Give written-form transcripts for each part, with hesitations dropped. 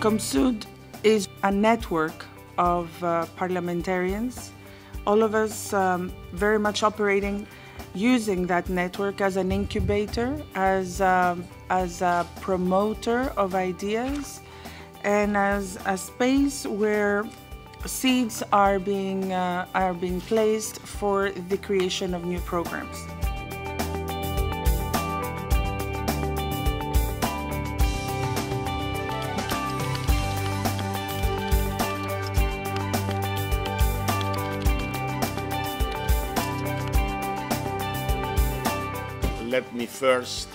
ComSud is a network of parliamentarians, all of us very much operating using that network as an incubator, as a promoter of ideas, and as a space where seeds are being placed for the creation of new programs. Let me first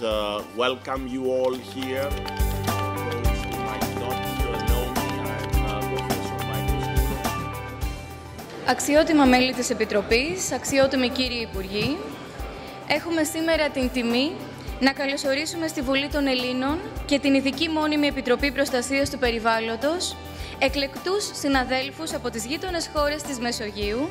welcome you all here. Those who might not know me, I'm Professor Michael Skouras. Αξιότιμα μέλη της Επιτροπής, αξιότιμοι κύριοι Υπουργοί, έχουμε σήμερα την τιμή να καλωσορίσουμε στη Βουλή των Ελλήνων και την Ειδική Μόνιμη Επιτροπή Προστασίας του Περιβάλλοντος εκλεκτούς συναδέλφους από τις γείτονες χώρες της Μεσογείου,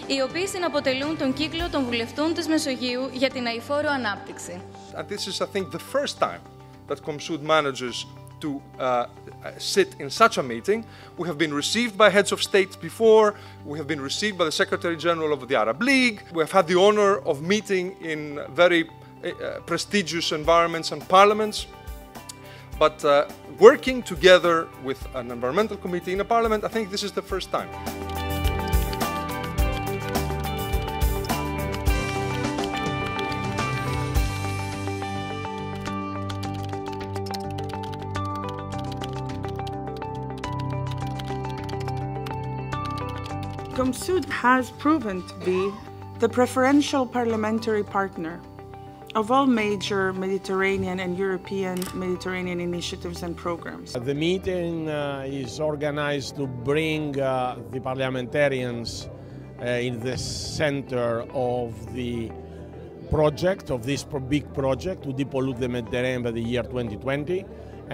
οι οποίοι συναποτελούν τον κύκλο των βουλευτών της Μεσογείου για την αειφόρο ανάπτυξη. This is, I think, the first time that ComSud manages to sit in such a meeting. We have been received by heads of state before. We have been received by the Secretary General of the Arab League. We have had the honor of meeting in very prestigious environments and parliaments. But working together with an environmental committee in a parliament, I think this is the first time. ComSud has proven to be the preferential parliamentary partner of all major Mediterranean and European Mediterranean initiatives and programs. The meeting is organized to bring the parliamentarians in the center of the project, of this big project to depollute the Mediterranean by the year 2020.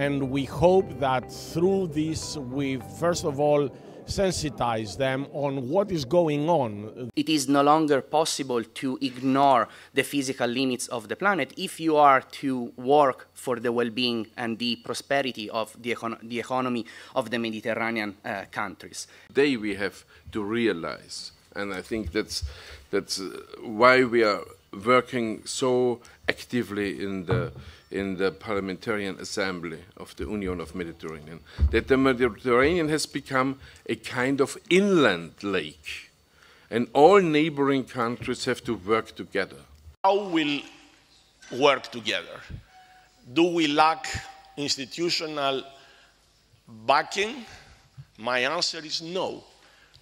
And we hope that through this we first of all sensitize them on what is going on. It is no longer possible to ignore the physical limits of the planet if you are to work for the well-being and the prosperity of the economy of the Mediterranean countries. Today we have to realize, and I think that's why we are working so actively in the Parliamentarian Assembly of the Union of Mediterranean, that the Mediterranean has become a kind of inland lake, and all neighboring countries have to work together. How will work together? Do we lack institutional backing? My answer is no.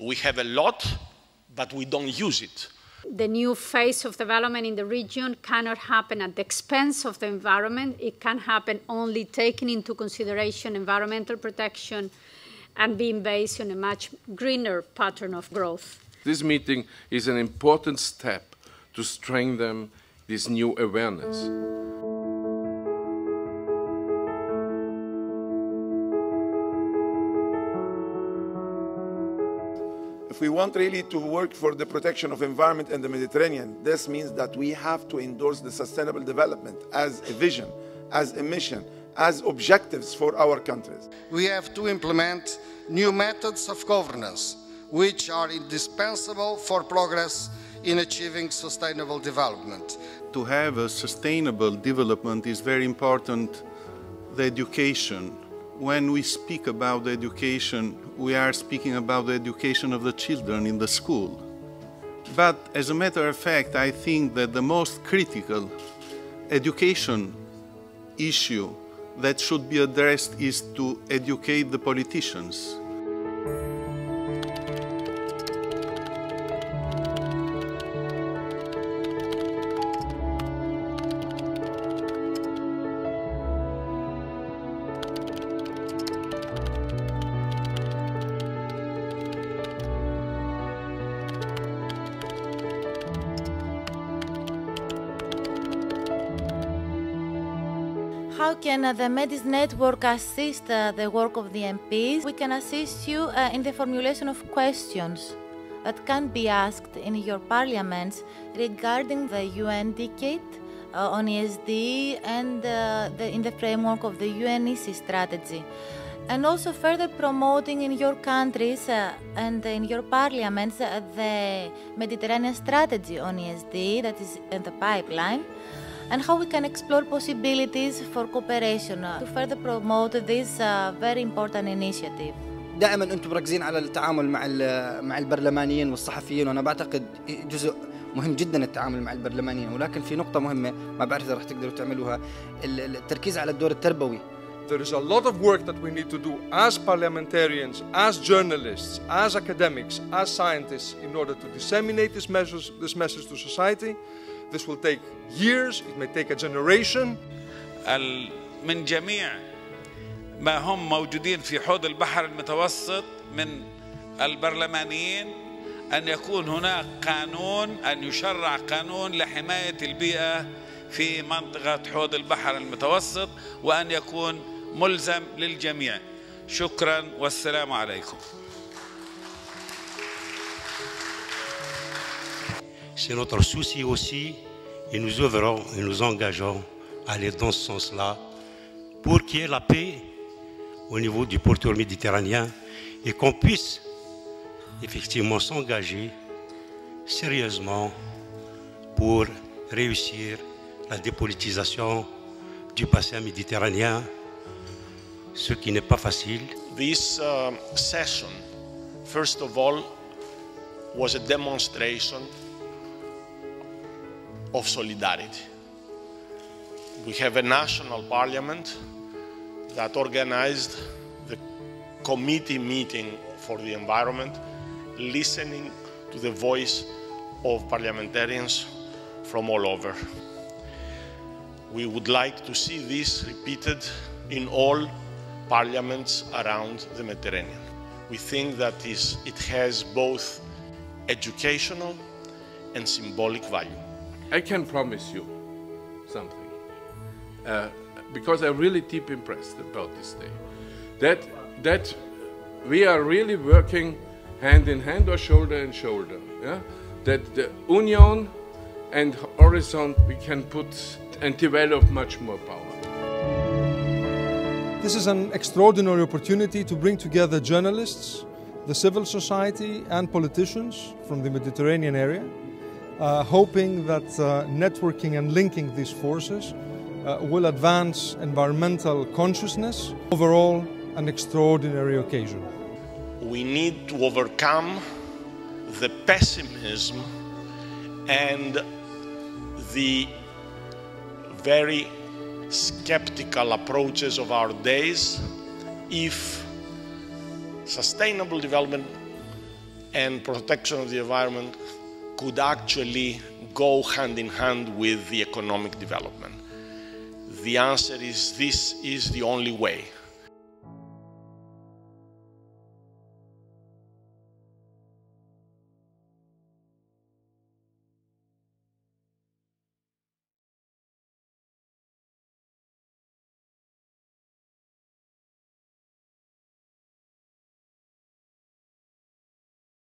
We have a lot, but we don't use it. The new phase of development in the region cannot happen at the expense of the environment. It can happen only taking into consideration environmental protection and being based on a much greener pattern of growth. This meeting is an important step to strengthen this new awareness. If we want really to work for the protection of environment in the Mediterranean, this means that we have to endorse the sustainable development as a vision, as a mission, as objectives for our countries. We have to implement new methods of governance, which are indispensable for progress in achieving sustainable development. To have a sustainable development is very important, the education. When we speak about education, we are speaking about the education of the children in the school. But as a matter of fact, I think that the most critical education issue that should be addressed is to educate the politicians. How can the MEDIS network assist the work of the MPs? We can assist you in the formulation of questions that can be asked in your parliaments regarding the UN decade on ESD and in the framework of the UNEC strategy. And also further promoting in your countries and in your parliaments the Mediterranean strategy on ESD that is in the pipeline, and how we can explore possibilities for cooperation to further promote this very important initiative. دائما انتم مركزين على التعامل مع البرلمانيين والصحفيين، وانا بعتقد جزء مهم جدا التعامل مع البرلمانيين، ولكن في نقطة مهمة ما بعرف إذا رح تقدروا تعملوها، التركيز على الدور التربوي. There is a lot of work that we need to do as parliamentarians, as journalists, as academics, as scientists in order to disseminate this message to society. This will take years, it may take a generation. من جميع ما هم موجودين في حوض البحر المتوسط من البرلمانيين أن يكون هناك قانون، أن يشرع قانون لحماية البيئة في منطقة حوض البحر المتوسط، وأن يكون ملزم للجميع. شكرا والسلام عليكم. C'est notre souci aussi, et nous œuvrons et nous engageons à aller dans ce sens-là pour qu'il y ait la paix au niveau du pourtour méditerranéen et qu'on puisse effectivement s'engager sérieusement pour réussir la dépolitisation du bassin méditerranéen, ce qui n'est pas facile. This session, first of all, was a demonstration of solidarity. We have a national parliament that organized the committee meeting for the environment, listening to the voice of parliamentarians from all over. We would like to see this repeated in all parliaments around the Mediterranean. We think that it has both educational and symbolic value. I can promise you something, because I'm really deeply impressed about this day, that we are really working hand in hand or shoulder in shoulder, yeah? That the Union and Horizon we can put and develop much more power. This is an extraordinary opportunity to bring together journalists, the civil society and politicians from the Mediterranean area, hoping that networking and linking these forces will advance environmental consciousness. Overall, an extraordinary occasion. We need to overcome the pessimism and the very skeptical approaches of our days if sustainable development and protection of the environment could actually go hand in hand with the economic development. The answer is this is the only way.